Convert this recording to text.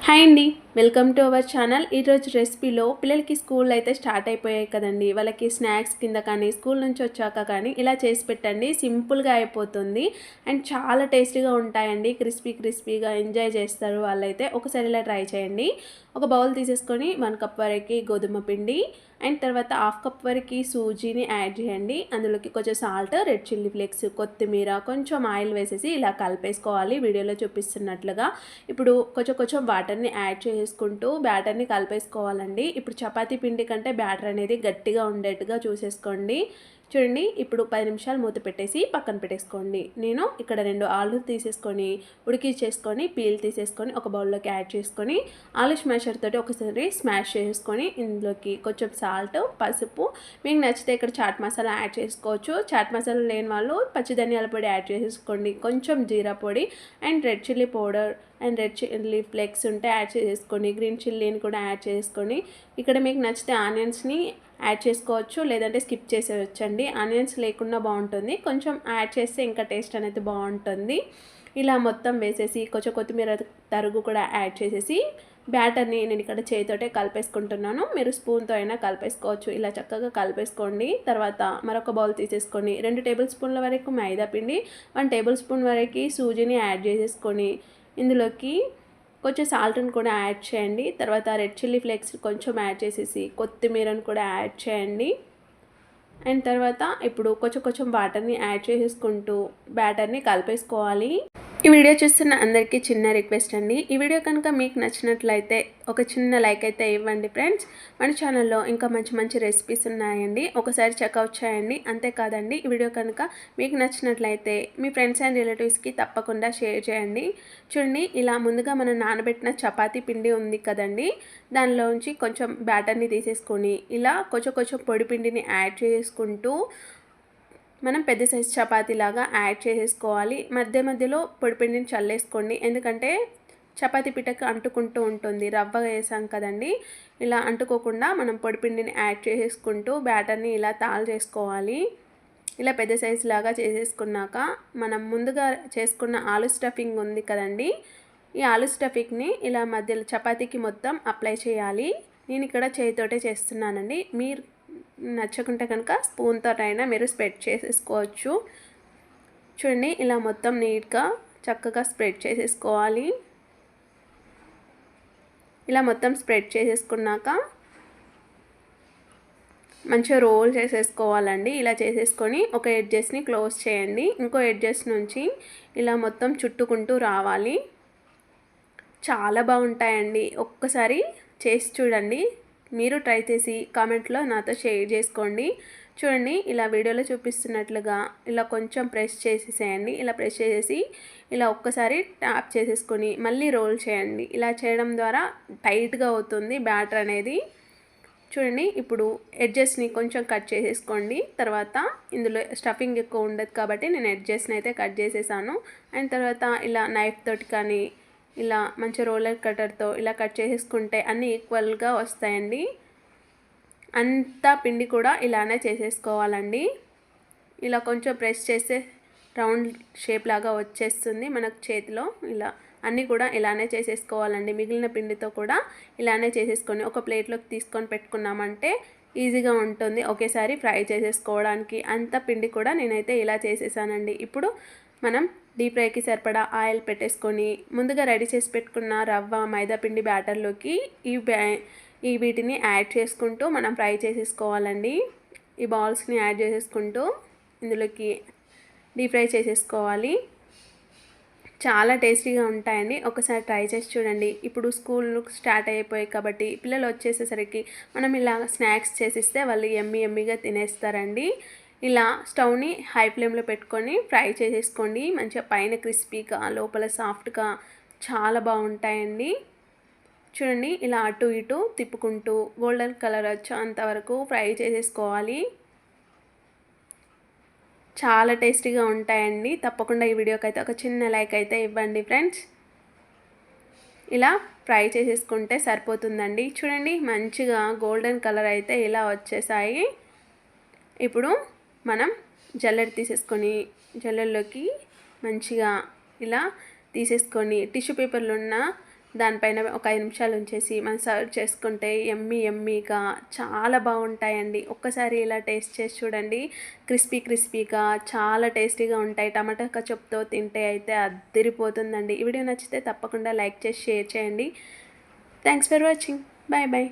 Hi అండి, welcome to our channel. ఈరోజు రెసిపీలో పిల్లలకి స్కూల్ అయితే స్టార్ట్ అయిపోయాయి కదండి. వాళ్ళకి స్నాక్స్ కింద కానీ స్కూల్ నుంచి వచ్చాక కానీ ఇలా చేసి పెట్టండి. సింపుల్గా అయిపోతుంది అండ్ చాలా టేస్టీగా ఉంటాయండి. క్రిస్పీగా ఎంజాయ్ చేస్తారు వాళ్ళైతే. ఒకసారి ఇలా ట్రై చేయండి. ఒక బౌల్ తీసేసుకొని 1 కప్ వరకు గోధుమ పిండి అండ్ తర్వాత 1/2 కప్ వరకు సూజీని యాడ్ చేయండి. అందులోకి కొంచెం సాల్ట్, రెడ్ చిల్లీ ఫ్లేక్స్, కొత్తిమీర, కొంచెం ఆయిల్ వేసేసి ఇలా కలిపేసుకోవాలి వీడియోలో చూపిస్తున్నట్లుగా. ఇప్పుడు కొంచెం వాటర్ని యాడ్ చేసుకుంటూ బ్యాటర్ని కలిపేసుకోవాలండి. ఇప్పుడు చపాతీ పిండి కంటే బ్యాటర్ అనేది గట్టిగా ఉండేట్టుగా చూసేసుకోండి. చూడండి, ఇప్పుడు 10 నిమిషాలు మూత పెట్టేసి పక్కన పెట్టేసుకోండి. నేను ఇక్కడ 2 ఆలు తీసేసుకొని ఉడికించేసుకొని పీల్ తీసేసుకొని ఒక బౌల్లోకి యాడ్ చేసుకొని ఆలు స్మాషర్ తోటి ఒకసారి స్మాష్ చేసుకొని ఇందులోకి కొంచెం సాల్ట్, పసుపు, మీకు నచ్చితే ఇక్కడ చాట్ మసాలా యాడ్ చేసుకోవచ్చు. చాట్ మసాలా లేని వాళ్ళు పచ్చి ధనియాల పొడి యాడ్ చేసేసుకోండి. కొంచెం జీరా పొడి and red chilli powder and red chilli flakes ఉంటే యాడ్ చేసుకొని గ్రీన్ చిల్లీని కూడా యాడ్ చేసుకొని ఇక్కడ మీకు నచ్చితే ఆనియన్స్ని యాడ్ చేసుకోవచ్చు, లేదంటే స్కిప్ చేసేయచ్చండి. ఆనియన్స్ లేకుండా బాగుంటుంది, కొంచెం యాడ్ చేస్తే ఇంకా టేస్ట్ అనేది బాగుంటుంది. ఇలా మొత్తం వేసేసి కొంచెం కొత్తిమీర తరుగు కూడా యాడ్ చేసేసి బ్యాటర్ని నేను ఇక్కడ చేతితోటే కలిపేసుకుంటున్నాను. మీరు స్పూన్తో అయినా కలిపేసుకోవచ్చు. ఇలా చక్కగా కలిపేసుకోండి. తర్వాత మరొక బౌల్ తీసేసుకొని 2 టేబుల్ స్పూన్ల వరకు మైదా పిండి, 1 టేబుల్ స్పూన్ వరకు సూజీని యాడ్ చేసేసుకొని ఇందులోకి కొంచెం సాల్ట్ని కూడా యాడ్ చేయండి. తర్వాత రెడ్ చిల్లీ ఫ్లేక్స్ కొంచెం యాడ్ చేసేసి కొత్తిమీరను కూడా యాడ్ చేయండి. అండ్ తర్వాత ఇప్పుడు కొంచెం వాటర్ని యాడ్ చేసేసుకుంటూ బ్యాటర్ని కలిపేసుకోవాలి. ఈ వీడియో చూస్తున్న అందరికీ చిన్న రిక్వెస్ట్ అండి. ఈ వీడియో కనుక మీకు నచ్చినట్లయితే ఒక చిన్న లైక్ అయితే ఇవ్వండి ఫ్రెండ్స్. మన ఛానల్లో ఇంకా మంచి రెసిపీస్ ఉన్నాయండి, ఒకసారి చెక్అవుట్ చేయండి. అంతేకాదండి, ఈ వీడియో కనుక మీకు నచ్చినట్లయితే మీ ఫ్రెండ్స్ అండ్ రిలేటివ్స్కి తప్పకుండా షేర్ చేయండి. చూడండి, ఇలా ముందుగా మనం నానబెట్టిన చపాతీ పిండి ఉంది కదండి, దానిలోంచి కొంచెం బ్యాటర్ని తీసేసుకొని ఇలా కొంచెం పొడి పిండిని యాడ్ చేసుకుంటూ మనం పెద్ద సైజు చపాతీలాగా యాడ్ చేసేసుకోవాలి. మధ్యలో పొడిపిండిని చల్లేసుకోండి, ఎందుకంటే చపాతీ పిట్టకు అంటుకుంటూ ఉంటుంది. రవ్వ వేసాం కదండి, ఇలా అంటుకోకుండా మనం పొడిపిండిని యాడ్ చేసేసుకుంటూ బ్యాటర్ని ఇలా తాల్ చేసుకోవాలి. ఇలా పెద్ద సైజు లాగా చేసేసుకున్నాక మనం ముందుగా చేసుకున్న ఆలు స్టఫింగ్ ఉంది కదండి, ఈ ఆలు స్టఫింగ్ని ఇలా మధ్యలో చపాతీకి మొత్తం అప్లై చేయాలి. నేను ఇక్కడ చేతితోటే చేస్తున్నానండి. మీరు నచ్చకుంటే కనుక స్పూన్తో అయినా మీరు స్ప్రెడ్ చేసేసుకోవచ్చు. చూడండి, ఇలా మొత్తం నీట్గా చక్కగా స్ప్రెడ్ చేసేసుకోవాలి. ఇలా మొత్తం స్ప్రెడ్ చేసేసుకున్నాక మంచిగా రోల్ చేసేసుకోవాలండి. ఇలా చేసేసుకొని ఒక ఎడ్జెస్ని క్లోజ్ చేయండి. ఇంకో ఎడ్జెస్ నుంచి ఇలా మొత్తం చుట్టుకుంటూ రావాలి. చాలా బాగుంటాయండి, ఒక్కసారి చేసి చూడండి. మీరు ట్రై చేసి కామెంట్లో నాతో షేర్ చేసుకోండి. చూడండి, ఇలా వీడియోలో చూపిస్తున్నట్లుగా ఇలా కొంచెం ప్రెస్ చేసేసేయండి. ఇలా ప్రెస్ చేసేసి ఇలా ఒక్కసారి ట్యాప్ చేసేసుకొని మళ్ళీ రోల్ చేయండి. ఇలా చేయడం ద్వారా టైట్గా అవుతుంది బ్యాటర్ అనేది. చూడండి, ఇప్పుడు ఎడ్జెస్ని కొంచెం కట్ చేసేసుకోండి. తర్వాత ఇందులో స్టఫింగ్ ఎక్కువ ఉండదు కాబట్టి నేను ఎడ్జెస్ని అయితే కట్ చేసేసాను. అండ్ తర్వాత ఇలా నైఫ్ తోటి కానీ ఇలా మంచి రోలర్ కట్టర్తో ఇలా కట్ చేసేసుకుంటే అన్నీ ఈక్వల్గా వస్తాయండి. అంతా పిండి కూడా ఇలానే చేసేసుకోవాలండి. ఇలా కొంచెం ప్రెస్ చేస్తే రౌండ్ షేప్ లాగా వచ్చేస్తుంది మనకు చేతిలో. ఇలా అన్నీ కూడా ఇలానే చేసేసుకోవాలండి. మిగిలిన పిండితో కూడా ఇలానే చేసేసుకొని ఒక ప్లేట్లోకి తీసుకొని పెట్టుకున్నామంటే ఈజీగా ఉంటుంది ఒకేసారి ఫ్రై చేసేసుకోవడానికి. అంత పిండి కూడా నేనైతే ఇలా చేసేసానండి. ఇప్పుడు మనం డీప్ ఫ్రైకి సరిపడా ఆయిల్ పెట్టేసుకొని ముందుగా రెడీ చేసి పెట్టుకున్న రవ్వ, మైదా పిండి బ్యాటర్లోకి ఈ వీటిని యాడ్ చేసుకుంటూ మనం ఫ్రై చేసేసుకోవాలండి. ఈ బాల్స్ని యాడ్ చేసేసుకుంటూ ఇందులోకి డీప్ ఫ్రై చేసేసుకోవాలి. చాలా టేస్టీగా ఉంటాయండి, ఒకసారి ట్రై చేసి చూడండి. ఇప్పుడు స్కూల్ స్టార్ట్ అయిపోయాయి కాబట్టి పిల్లలు వచ్చేసేసరికి మనం ఇలా స్నాక్స్ చేసిస్తే వాళ్ళు ఎమ్మీగా తినేస్తారండి. ఇలా స్టవ్ని హై ఫ్లేమ్లో పెట్టుకొని ఫ్రై చేసేసుకోండి. మంచిగా పైన క్రిస్పీగా లోపల సాఫ్ట్గా చాలా బాగుంటాయండి. చూడండి, ఇలా అటు ఇటు తిప్పుకుంటూ గోల్డెన్ కలర్ వచ్చేంతవరకు ఫ్రై చేసేసుకోవాలి. చాలా టేస్టీగా ఉంటాయండి. తప్పకుండా ఈ వీడియోకి అయితే ఒక చిన్న లైక్ అయితే ఇవ్వండి ఫ్రెండ్స్. ఇలా ఫ్రై చేసేసుకుంటే సరిపోతుందండి. చూడండి, మంచిగా గోల్డెన్ కలర్ అయితే ఇలా వచ్చేసాయి. ఇప్పుడు మనం జల్లెడ తీసేసుకొని జల్లెడలోకి మంచిగా ఇలా తీసేసుకొని టిష్యూ పేపర్లో ఉన్న దానిపైన ఒక 5 నిమిషాలు ఉంచేసి మనం సర్వ్ చేసుకుంటే యమ్మీగా చాలా బాగుంటాయండి. ఒక్కసారి ఇలా టేస్ట్ చేసి చూడండి. క్రిస్పీగా చాలా టేస్టీగా ఉంటాయి. టమాటా కచప్తో తింటే అయితే అద్దిరిపోతుందండి. ఈ వీడియో నచ్చితే తప్పకుండా లైక్ చేసి షేర్ చేయండి. Thanks for watching. బాయ్.